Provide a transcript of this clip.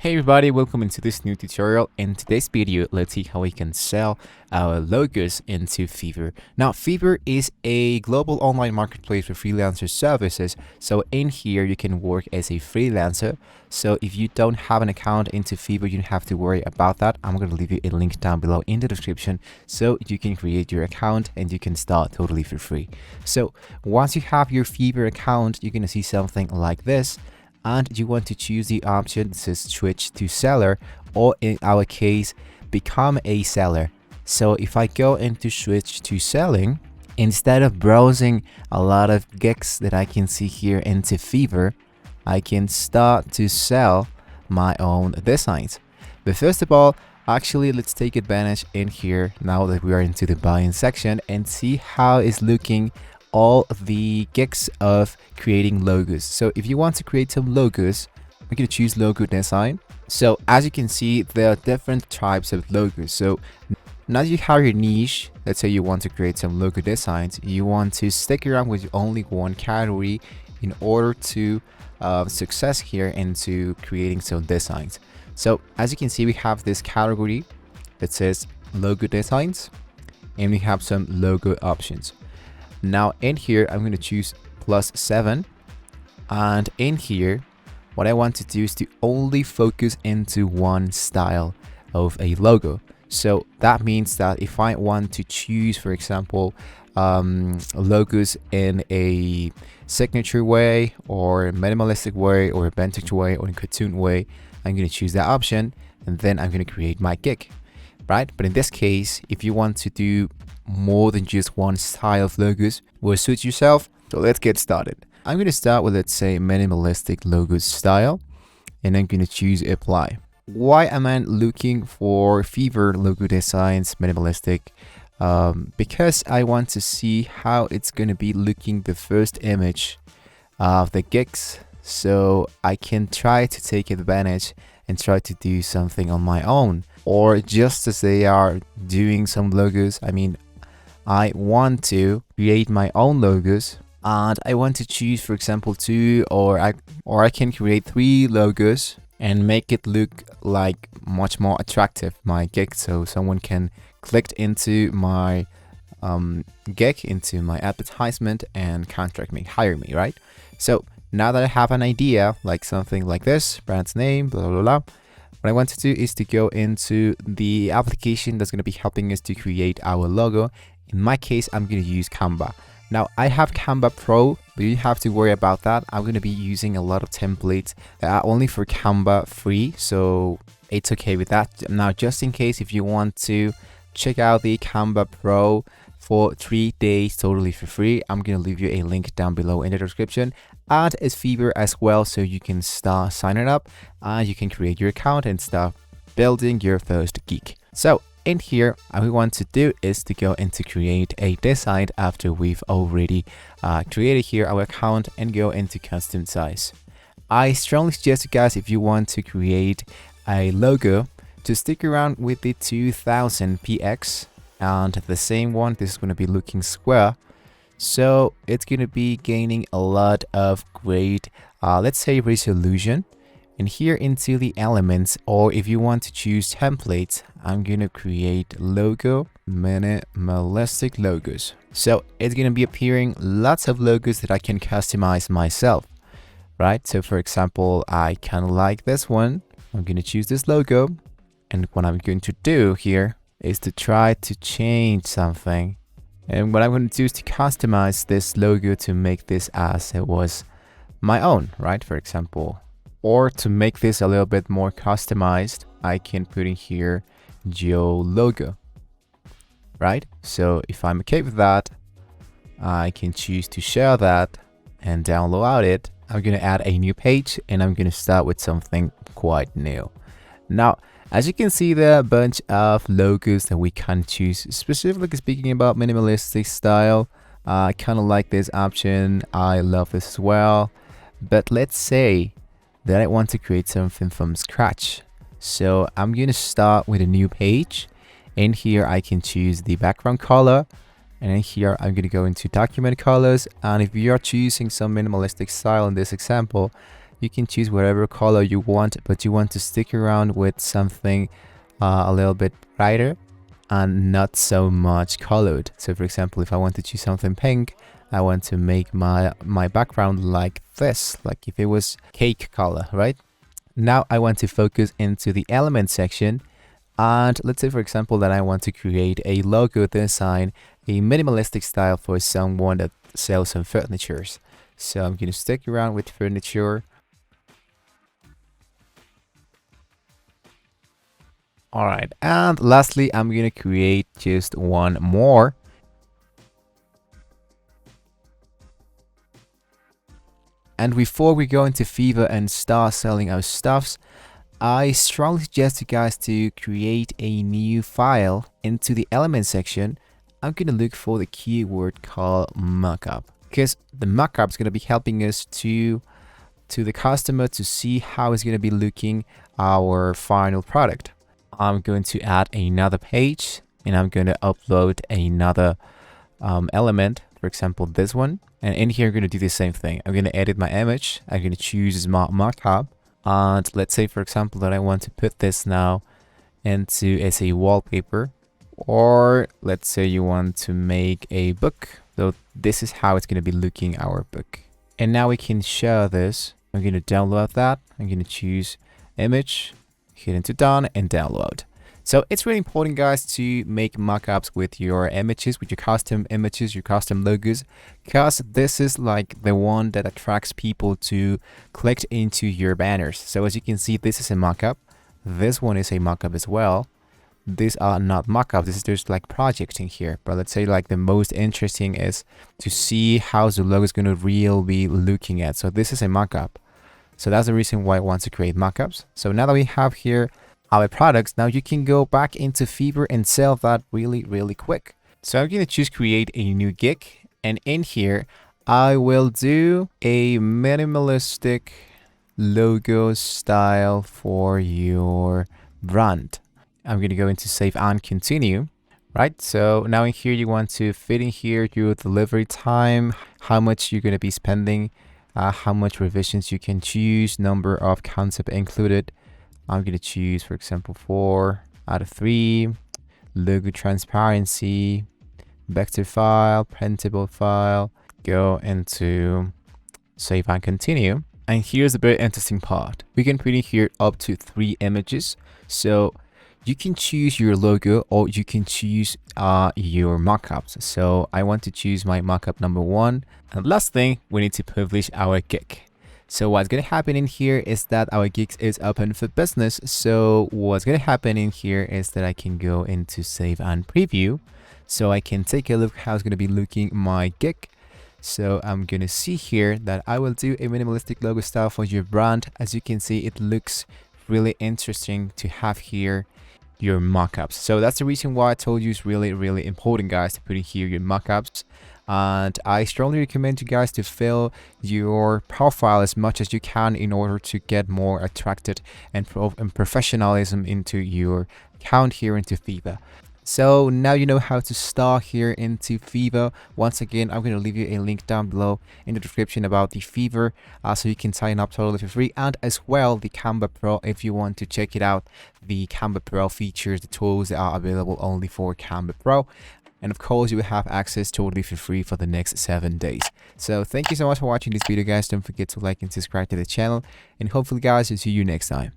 Hey everybody, welcome into this new tutorial. In today's video, let's see how we can sell our logos into Fiverr. Now, Fiverr is a global online marketplace for freelancer services. So in here, you can work as a freelancer. So if you don't have an account into Fiverr, you don't have to worry about that. I'm going to leave you a link down below in the description so you can create your account and you can start totally for free. So once you have your Fiverr account, you're going to see something like this. And you want to choose the option that says switch to seller, or in our case, become a seller. So if I go into switch to selling, instead of browsing a lot of gigs that I can see here into Fiverr, I can start to sell my own designs. But first of all, actually, let's take advantage in here now that we are into the buying section and see how it's looking all the gigs of creating logos. So if you want to create some logos, we're going to choose logo design. So as you can see, there are different types of logos. So now that you have your niche, let's say you want to create some logo designs, you want to stick around with only one category in order to success here into creating some designs. So as you can see, we have this category that says logo designs, and we have some logo options. Now in here, I'm going to choose +7, and in here, what I want to do is to only focus into one style of a logo. So that means that if I want to choose, for example, logos in a signature way or minimalistic way or a vintage way or a cartoon way, I'm going to choose that option, and then I'm going to create my gig, right? But in this case, if you want to do more than just one style of logos, will suit yourself. So let's get started. I'm going to start with, let's say, minimalistic logo style, and I'm going to choose apply. Why am I looking for Fiverr logo designs minimalistic? Because I want to see how it's going to be looking the first image of the gigs, so I can try to take advantage and try to do something on my own. Or just as they are doing some logos, I want to create my own logos, and I want to choose, for example, 2 or I can create 3 logos and make it look like much more attractive, my gig, so someone can click into my gig, into my advertisement, and contract me, hire me, right? So now that I have an idea, like something like this, brand's name, blah blah blah, what I want to do is to go into the application that's going to be helping us to create our logo. In my case, I'm going to use Canva. Now, I have Canva Pro, but you don't have to worry about that. I'm going to be using a lot of templates that are only for Canva free, so it's okay with that. Now, just in case, if you want to check out the Canva Pro for 3 days totally for free, I'm going to leave you a link down below in the description. And it's Fiverr as well, so you can start signing up and you can create your account and start building your first gig. So in here, all we want to do is to go into create a design after we've already created here our account, and go into custom size. I strongly suggest you guys, if you want to create a logo, to stick around with the 2000 px, and the same one, this is going to be looking square, so it's going to be gaining a lot of great let's say resolution. And here into the elements, or if you want to choose templates, I'm going to create logo, minimalistic logos. So it's going to be appearing lots of logos that I can customize myself, right? So for example, I kind of like this one. I'm going to choose this logo. And what I'm going to do here is to try to change something. And what I'm going to do is to customize this logo to make this as it was my own, right? For example, or to make this a little bit more customized, I can put in here geo logo, right? So if I'm okay with that, I can choose to share that and download it. I'm going to add a new page, and I'm going to start with something quite new. Now, as you can see, there are a bunch of logos that we can choose. Specifically speaking about minimalistic style, I kind of like this option. I love this as well. But let's say that I want to create something from scratch. So I'm going to start with a new page. In here, I can choose the background color. And in here, I'm going to go into document colors. And if you are choosing some minimalistic style in this example, You can choose whatever color you want, but you want to stick around with something a little bit brighter and not so much colored. So for example, if I want to choose something pink, I want to make my background like this, like if it was cake color, right? Now I want to focus into the element section, and let's say for example that I want to create a logo design, a minimalistic style for someone that sells some furnitures. So I'm going to stick around with furniture. All right, and lastly, I'm going to create just one more. And before we go into Fiverr and start selling our stuffs, I strongly suggest you guys to create a new file into the element section. I'm going to look for the keyword called mockup, because the mockup is going to be helping us to the customer to see how it's going to be looking our final product. I'm going to add another page, and I'm going to upload another element, for example this one, and in here I'm going to do the same thing. I'm going to edit my image. I'm going to choose smart mockup, and let's say for example that I want to put this now into as a wallpaper, or let's say you want to make a book. So this is how it's going to be looking our book. And now we can share this. I'm going to download that. I'm going to choose image, hit into done, and download. So it's really important, guys, to make mockups with your images, with your custom images, your custom logos, because this is like the one that attracts people to click into your banners. So as you can see, this is a mockup. This one is a mockup as well. These are not mockups. This is just like projects in here. But let's say like the most interesting is to see how the logo is going to really be looking at. So this is a mockup. So that's the reason why I want to create mockups. So now that we have here our products, now you can go back into Fiverr and sell that really quick. So I'm going to choose create a new gig, and in here I will do a minimalistic logo style for your brand. I'm going to go into save and continue. Right, so now in here you want to fit in here your delivery time, how much you're going to be spending, how much revisions you can choose, number of concept included. I'm going to choose, for example, 4 out of 3, logo transparency, vector file, printable file, go into save and continue. And here's the very interesting part. We can put in here up to 3 images. So you can choose your logo, or you can choose your mockups. So I want to choose my mockup number 1. And last thing, we need to publish our gig. So what's going to happen in here is that our gig is open for business. So what's going to happen in here is that I can go into save and preview. So I can take a look how it's going to be looking my gig. So I'm going to see here that I will do a minimalistic logo style for your brand. As you can see, it looks really interesting to have here your mockups. So that's the reason why I told you it's really important, guys, to put in here your mockups. And I strongly recommend you guys to fill your profile as much as you can in order to get more attracted and professionalism into your account here into Fiverr. So now you know how to start here into Fiverr. Once again, I'm going to leave you a link down below in the description about the Fiverr, so you can sign up totally for free, and as well the Canva Pro if you want to check it out. The Canva Pro features, the tools that are available only for Canva Pro. And of course, you will have access totally for free for the next 7 days. So thank you so much for watching this video, guys. Don't forget to like and subscribe to the channel. And hopefully, guys, I'll see you next time.